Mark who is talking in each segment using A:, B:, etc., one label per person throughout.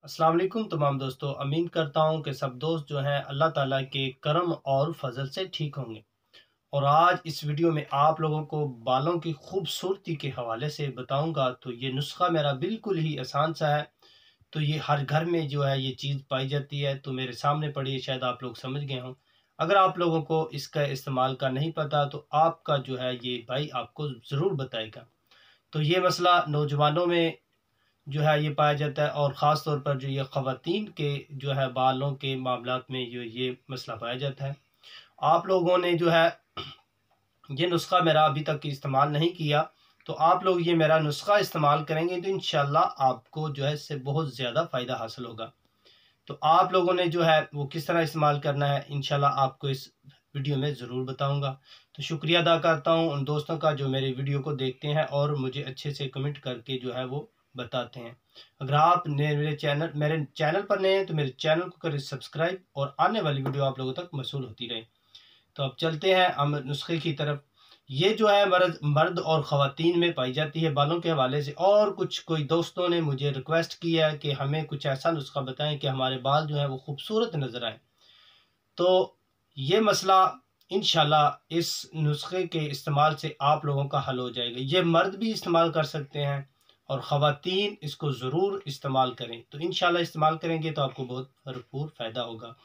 A: अस्सलाम वालेकुम तमाम दोस्तों। उम्मीद करता हूँ कि सब दोस्त जो हैं अल्लाह ताला के करम और फजल से ठीक होंगे। और आज इस वीडियो में आप लोगों को बालों की खूबसूरती के हवाले से बताऊंगा। तो ये नुस्खा मेरा बिल्कुल ही आसान सा है। तो ये हर घर में जो है ये चीज़ पाई जाती है। तो मेरे सामने पड़ी है, शायद आप लोग समझ गए हों। अगर आप लोगों को इसका इस्तेमाल का नहीं पता तो आपका जो है ये भाई आपको ज़रूर बताएगा। तो ये मसला नौजवानों में जो है ये पाया जाता है, और ख़ास तौर पर जो ये ख़वातीन के जो है बालों के मामलात में जो ये मसला पाया जाता है। आप लोगों ने जो है ये नुस्खा मेरा अभी तक इस्तेमाल नहीं किया, तो आप लोग ये मेरा नुस्खा इस्तेमाल करेंगे तो इंशाल्लाह आपको जो है इससे बहुत ज़्यादा फ़ायदा हासिल होगा। तो आप लोगों ने जो है वो किस तरह इस्तेमाल करना है इंशाल्लाह आपको इस वीडियो में ज़रूर बताऊंगा। तो शुक्रिया अदा करता हूं उन दोस्तों का जो मेरे वीडियो को देखते हैं और मुझे अच्छे से कमेंट करके जो है वो बताते हैं। अगर आप मेरे चैनल पर नए हैं तो मेरे चैनल को करें सब्सक्राइब, और आने वाली वीडियो आप लोगों तक मौसूल होती रहे। तो अब चलते हैं हम नुस्खे की तरफ। ये जो है मर्द और ख़वातीन में पाई जाती है बालों के हवाले से। और कुछ कोई दोस्तों ने मुझे रिक्वेस्ट किया है कि हमें कुछ ऐसा नुस्खा बताएं कि हमारे बाल जो है वो खूबसूरत नज़र आए। तो ये मसला इंशाल्लाह इस नुस्खे के इस्तेमाल से आप लोगों का हल हो जाएगा। ये मर्द भी इस्तेमाल कर सकते हैं और ख़वातीन इसको ज़रूर इस्तेमाल करें। तो इंशाल्लाह इस्तेमाल करेंगे तो आपको बहुत भरपूर फ़ायदा होगा।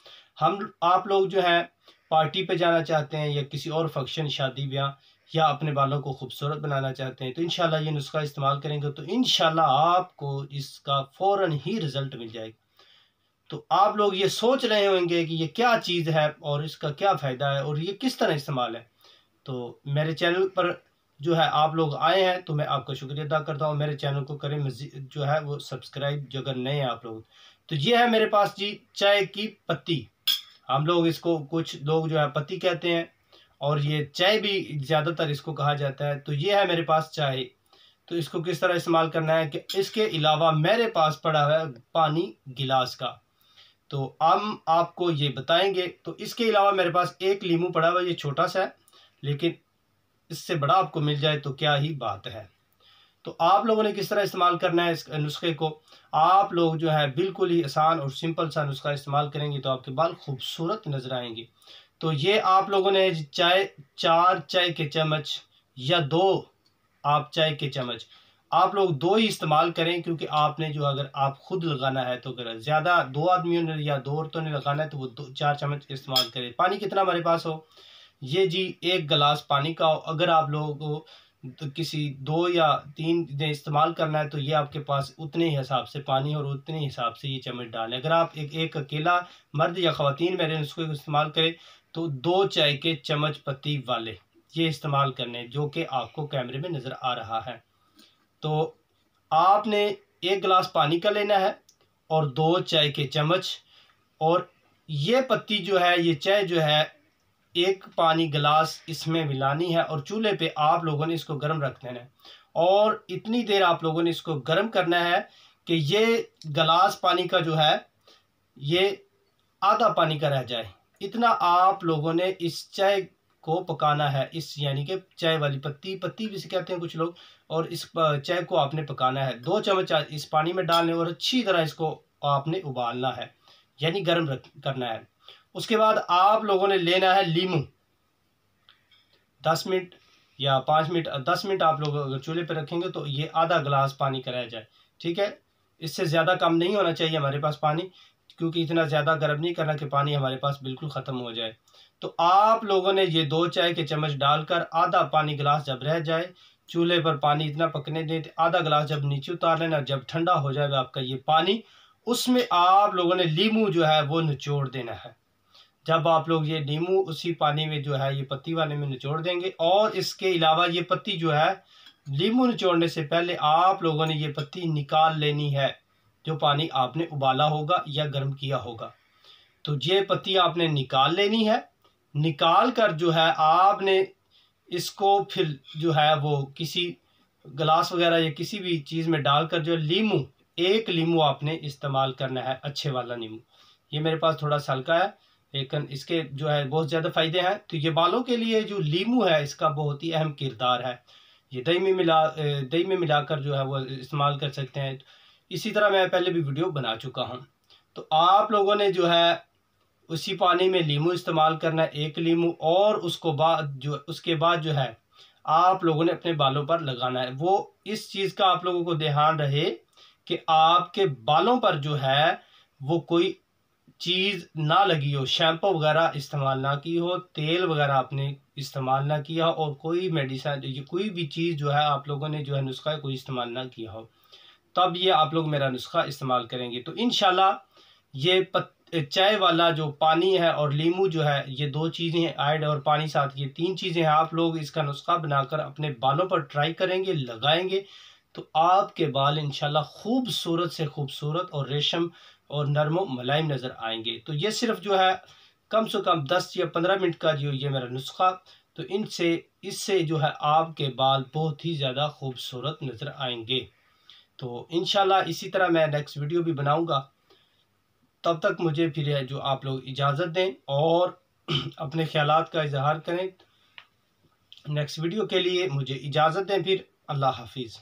A: आप लोग जो है पार्टी पे जाना चाहते हैं या किसी और फंक्शन, शादी ब्याह, या अपने बालों को खूबसूरत बनाना चाहते हैं तो इंशाल्लाह ये नुस्खा इस्तेमाल करेंगे तो इंशाल्लाह आपको इसका फ़ौरन ही रिज़ल्ट मिल जाएगा। तो आप लोग ये सोच रहे होंगे कि ये क्या चीज़ है और इसका क्या फ़ायदा है और ये किस तरह इस्तेमाल है। तो मेरे चैनल पर जो है आप लोग आए हैं तो मैं आपका शुक्रिया अदा करता हूँ। मेरे चैनल को करें मज़ीद जो है वो सब्सक्राइब, जो अगर नए हैं आप लोग। तो ये है मेरे पास जी चाय की पत्ती। हम लोग इसको, कुछ लोग जो है पत्ती कहते हैं, और ये चाय भी ज़्यादातर इसको कहा जाता है। तो ये है मेरे पास चाय। तो इसको किस तरह इस्तेमाल करना है कि इसके अलावा मेरे पास पड़ा है पानी गिलास का। तो हम आपको ये बताएंगे। तो इसके अलावा मेरे पास एक लीमू पड़ा हुआ, ये छोटा सा है, लेकिन इससे बड़ा आपको मिल जाए तो क्या ही बात है। तो आप लोगों ने किस तरह इस्तेमाल करना है इस नुस्खे को। आप लोग जो है बिल्कुल ही आसान और सिंपल सा नुस्खा इस्तेमाल करेंगे तो आपके बाल खूबसूरत नजर आएंगे। तो ये आप लोगों ने चाय 4 चाय के चम्मच या 2 आप चाय के चम्मच, आप लोग 2 ही इस्तेमाल करें, क्योंकि आपने जो अगर आप खुद लगाना है तो अगर ज़्यादा 2 आदमियों ने या 2 औरतों ने लगाना है तो वो 4 चम्मच इस्तेमाल करें। पानी कितना हमारे पास हो, ये जी 1 गिलास पानी का हो। अगर आप लोगों को तो किसी 2 या 3 ने इस्तेमाल करना है तो ये आपके पास उतने ही हिसाब से पानी और उतने ही हिसाब से ये चम्मच डालें। अगर आप एक अकेला मर्द या ख़वातीन मेरे नुस्खे को इस्तेमाल करें तो 2 चाय के चम्मच पत्ती वाले ये इस्तेमाल करने, जो कि आपको कैमरे में नज़र आ रहा है। तो आपने 1 गिलास पानी का लेना है और 2 चाय के चम्मच, और ये पत्ती जो है, ये चाय जो है, 1 पानी गिलास इसमें मिलानी है, और चूल्हे पे आप लोगों ने इसको गर्म रख देना है। और इतनी देर आप लोगों ने इसको गर्म करना है कि ये गिलास पानी का जो है ये आधा पानी का रह जाए। इतना आप लोगों ने इस चाय को पकाना है। इस यानी कि चाय वाली पत्ती पत्ती भी से कहते हैं कुछ लोग, और इस चाय को आपने पकाना है। 2 चम्मच इस पानी में डालने और अच्छी तरह इसको आपने उबालना है, यानी गर्म करना है। उसके बाद आप लोगों ने लेना है लीमू। 10 मिनट या 5 मिनट, 10 मिनट आप लोग अगर चूल्हे पर रखेंगे तो ये आधा गिलास पानी का रह जाए। ठीक है, इससे ज़्यादा कम नहीं होना चाहिए हमारे पास पानी, क्योंकि इतना ज़्यादा गर्म नहीं करना कि पानी हमारे पास बिल्कुल ख़त्म हो जाए। तो आप लोगों ने ये 2 चाय के चम्मच डालकर आधा पानी गिलास जब रह जाए, चूल्हे पर पानी इतना पकने दें, आधा गिलास जब नीचे उतार लेना, जब ठंडा हो जाएगा आपका ये पानी, उसमें आप लोगों ने लीमू जो है वो निचोड़ देना है। जब आप लोग ये नींबू उसी पानी में जो है ये पत्ती वाले में निचोड़ देंगे, और इसके अलावा ये पत्ती जो है नींबू निचोड़ने से पहले आप लोगों ने ये पत्ती निकाल लेनी है, जो पानी आपने उबाला होगा या गर्म किया होगा। तो ये पत्ती आपने निकाल लेनी है। निकाल कर जो है आपने इसको फिर जो है वो किसी गिलास वगैरह या किसी भी चीज़ में डालकर जो लीमू, 1 लीमू आपने इस्तेमाल करना है, अच्छे वाला नींबू। ये मेरे पास थोड़ा सा हल्का है, लेकिन इसके जो है बहुत ज़्यादा फ़ायदे हैं। तो ये बालों के लिए जो लीमू है इसका बहुत ही अहम किरदार है। ये दही में मिलाकर जो है वो इस्तेमाल कर सकते हैं। इसी तरह मैं पहले भी वीडियो बना चुका हूँ। तो आप लोगों ने जो है उसी पानी में लीमू इस्तेमाल करना है, 1 लीमू, और उसके बाद जो है आप लोगों ने अपने बालों पर लगाना है। वो इस चीज़ का आप लोगों को ध्यान रहे कि आपके बालों पर जो है वो कोई चीज़ ना लगी हो, शैम्पू वगैरह इस्तेमाल ना की हो, तेल वगैरह आपने इस्तेमाल ना किया हो, और कोई मेडिसिन, कोई भी चीज़ जो है आप लोगों ने जो है नुस्खा कोई इस्तेमाल ना किया हो, तब ये आप लोग मेरा नुस्खा इस्तेमाल करेंगे। तो इंशाल्लाह ये चाय वाला जो पानी है और लीमू जो है, ये 2 चीज़ें ऐड, और पानी साथ, ये 3 चीज़ें हैं। आप लोग इसका नुस्खा बनाकर अपने बालों पर ट्राई करेंगे, लगाएंगे, तो आपके बाल इंशाल्लाह खूबसूरत से खूबसूरत और रेशम और नरम मुलायम नज़र आएंगे। तो ये सिर्फ जो है कम से कम 10 या 15 मिनट का जो ये मेरा नुस्खा, तो इससे जो है आपके बाल बहुत ही ज़्यादा खूबसूरत नज़र आएंगे। तो इंशाल्लाह इसी तरह मैं नेक्स्ट वीडियो भी बनाऊंगा। तब तक मुझे फिर जो आप लोग इजाज़त दें और अपने ख्यालात का इजहार करें। नेक्स्ट वीडियो के लिए मुझे इजाज़त दें फिर। अल्लाह हाफिज़।